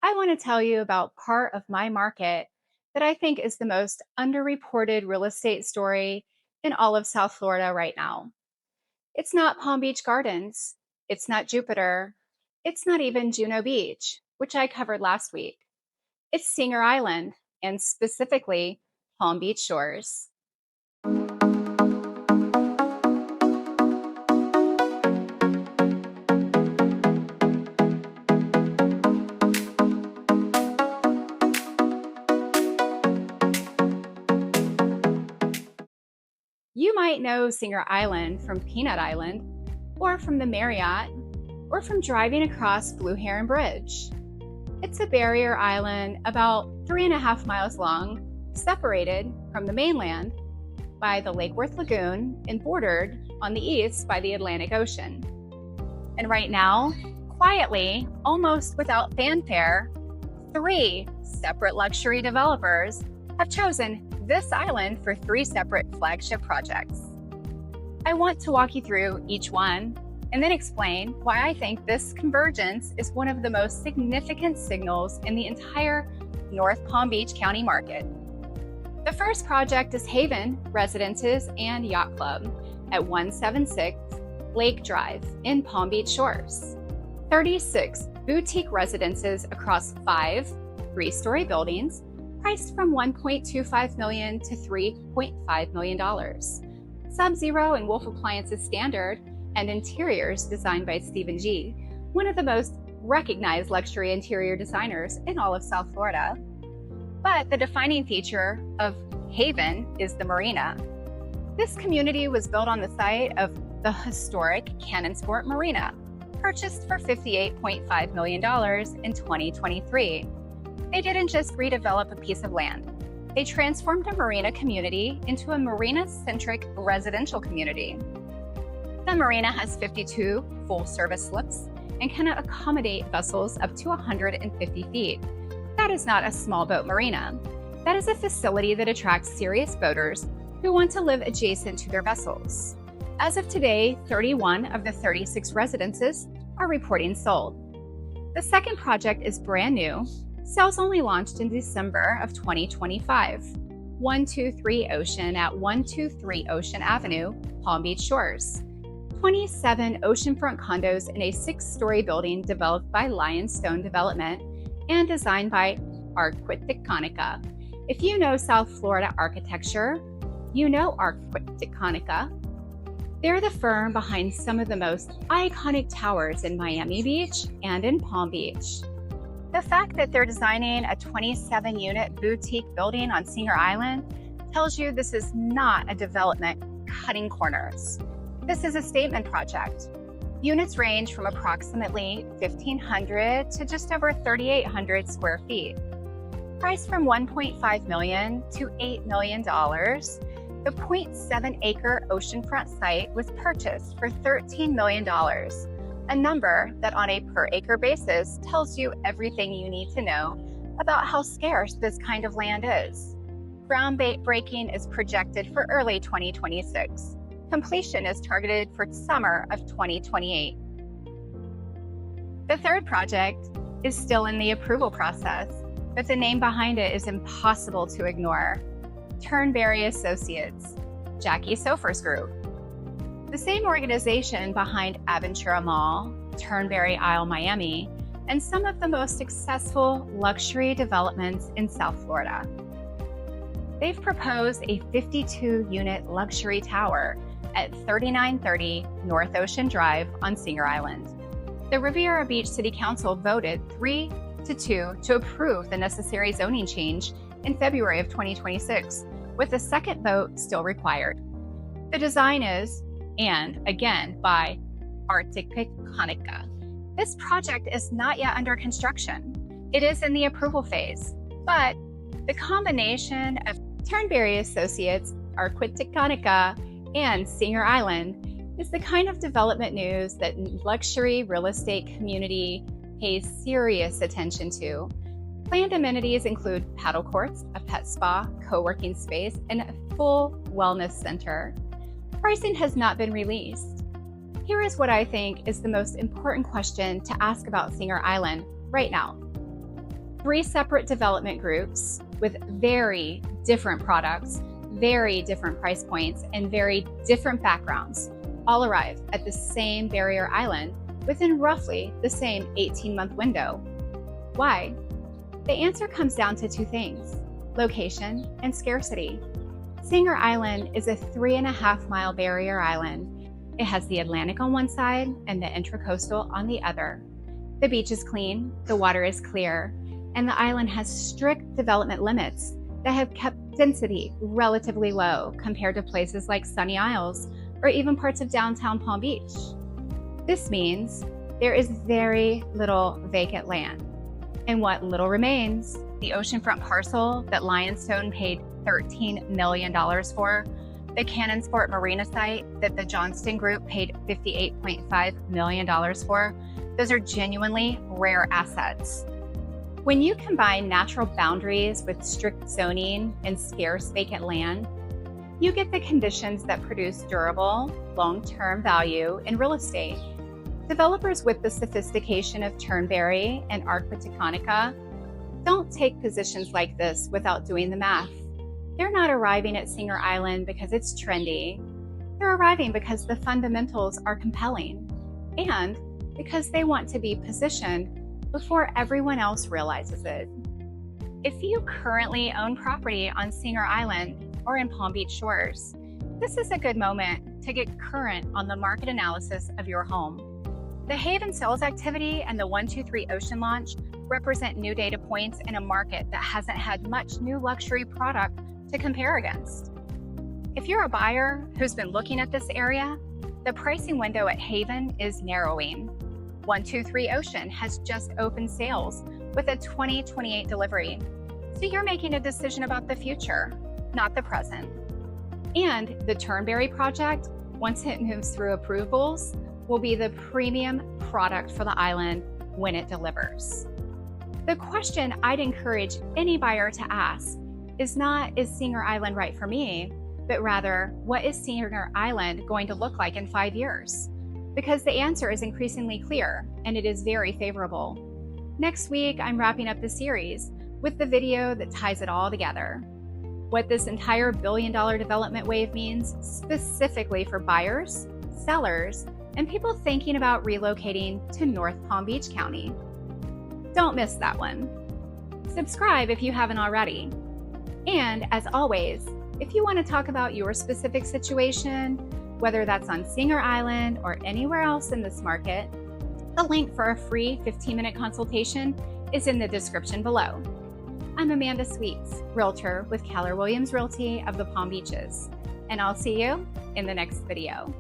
I want to tell you about part of my market that I think is the most underreported real estate story in all of South Florida right now. It's not Palm Beach Gardens, it's not Jupiter, it's not even Juno Beach, which I covered last week. It's Singer Island, and specifically Palm Beach Shores. You might know Singer Island from Peanut Island, or from the Marriott, or from driving across Blue Heron Bridge. It's a barrier island about 3.5 miles long, separated from the mainland by the Lake Worth Lagoon and bordered on the east by the Atlantic Ocean. And right now, quietly, almost without fanfare, three separate luxury developers have chosen this island for three separate flagship projects. I want to walk you through each one and then explain why I think this convergence is one of the most significant signals in the entire North Palm Beach County market. The first project is HAVN Residences and Yacht Club at 176 Lake Drive in Palm Beach Shores. 36 boutique residences across 5 three-story buildings priced from $1.25 million to $3.5 million. Sub-Zero and Wolf Appliances standard and interiors designed by Stephen G., one of the most recognized luxury interior designers in all of South Florida. But the defining feature of HAVN is the Marina. This community was built on the site of the historic Cannon Sport Marina, purchased for $58.5 million in 2023. They didn't just redevelop a piece of land. They transformed a marina community into a marina-centric residential community. The marina has 52 full-service slips and can accommodate vessels up to 150 feet. That is not a small boat marina. That is a facility that attracts serious boaters who want to live adjacent to their vessels. As of today, 31 of the 36 residences are reporting sold. The second project is brand new. Sales only launched in December of 2025. 123 Ocean at 123 Ocean Avenue, Palm Beach Shores. 27 oceanfront condos in a 6-story building developed by Lionstone Development and designed by Arquitectonica. If you know South Florida architecture, you know Arquitectonica. They're the firm behind some of the most iconic towers in Miami Beach and in Palm Beach. The fact that they're designing a 27-unit boutique building on Singer Island tells you this is not a development cutting corners. This is a statement project. Units range from approximately 1,500 to just over 3,800 square feet. Priced from $1.5 million to $8 million, the 0.7-acre oceanfront site was purchased for $13 million. A number that on a per-acre basis tells you everything you need to know about how scarce this kind of land is. Groundbreaking is projected for early 2026. Completion is targeted for summer of 2028. The third project is still in the approval process, but the name behind it is impossible to ignore. Turnberry Associates, Jackie Sofers Group. The same organization behind Aventura Mall, Turnberry Isle, Miami, and some of the most successful luxury developments in South Florida. They've proposed a 52-unit luxury tower at 3930 North Ocean Drive on Singer Island. The Riviera Beach City Council voted 3-2 to approve the necessary zoning change in February of 2026, with a second vote still required. The design is, and again by Arquitectonica. This project is not yet under construction. It is in the approval phase, but the combination of Turnberry Associates, Arquitectonica, and Singer Island is the kind of development news that luxury real estate community pays serious attention to. Planned amenities include paddle courts, a pet spa, co-working space, and a full wellness center. Pricing has not been released. Here is what I think is the most important question to ask about Singer Island right now. 3 separate development groups with very different products, very different price points, and very different backgrounds all arrive at the same barrier island within roughly the same 18-month window. Why? The answer comes down to 2 things: location and scarcity. Singer Island is a 3.5-mile barrier island. It has the Atlantic on one side and the Intracoastal on the other. The beach is clean, the water is clear, and the island has strict development limits that have kept density relatively low compared to places like Sunny Isles or even parts of downtown Palm Beach. This means there is very little vacant land. And what little remains, the oceanfront parcel that Lionstone paid $13 million for, the Cannon Sport Marina site that the Johnston Group paid $58.5 million for, those are genuinely rare assets. When you combine natural boundaries with strict zoning and scarce vacant land, you get the conditions that produce durable, long-term value in real estate. Developers with the sophistication of Turnberry and Arquitectonica don't take positions like this without doing the math. They're not arriving at Singer Island because it's trendy. They're arriving because the fundamentals are compelling and because they want to be positioned before everyone else realizes it. If you currently own property on Singer Island or in Palm Beach Shores, this is a good moment to get current on the market analysis of your home. The HAVN sales activity and the 123 Ocean launch represent new data points in a market that hasn't had much new luxury product to compare against. If you're a buyer who's been looking at this area, the pricing window at HAVN is narrowing. 123 Ocean has just opened sales with a 2028 delivery. So you're making a decision about the future, not the present. And the Turnberry project, once it moves through approvals, will be the premium product for the island when it delivers. The question I'd encourage any buyer to ask is not, is Singer Island right for me? But rather, what is Singer Island going to look like in 5 years? Because the answer is increasingly clear, and it is very favorable. Next week, I'm wrapping up the series with the video that ties it all together. What this entire billion-dollar development wave means specifically for buyers, sellers, and people thinking about relocating to North Palm Beach County. Don't miss that one. Subscribe if you haven't already. And as always, if you want to talk about your specific situation, whether that's on Singer Island or anywhere else in this market, the link for a free 15-minute consultation is in the description below. I'm Amanda Sweets, Realtor with Keller Williams Realty of the Palm Beaches, and I'll see you in the next video.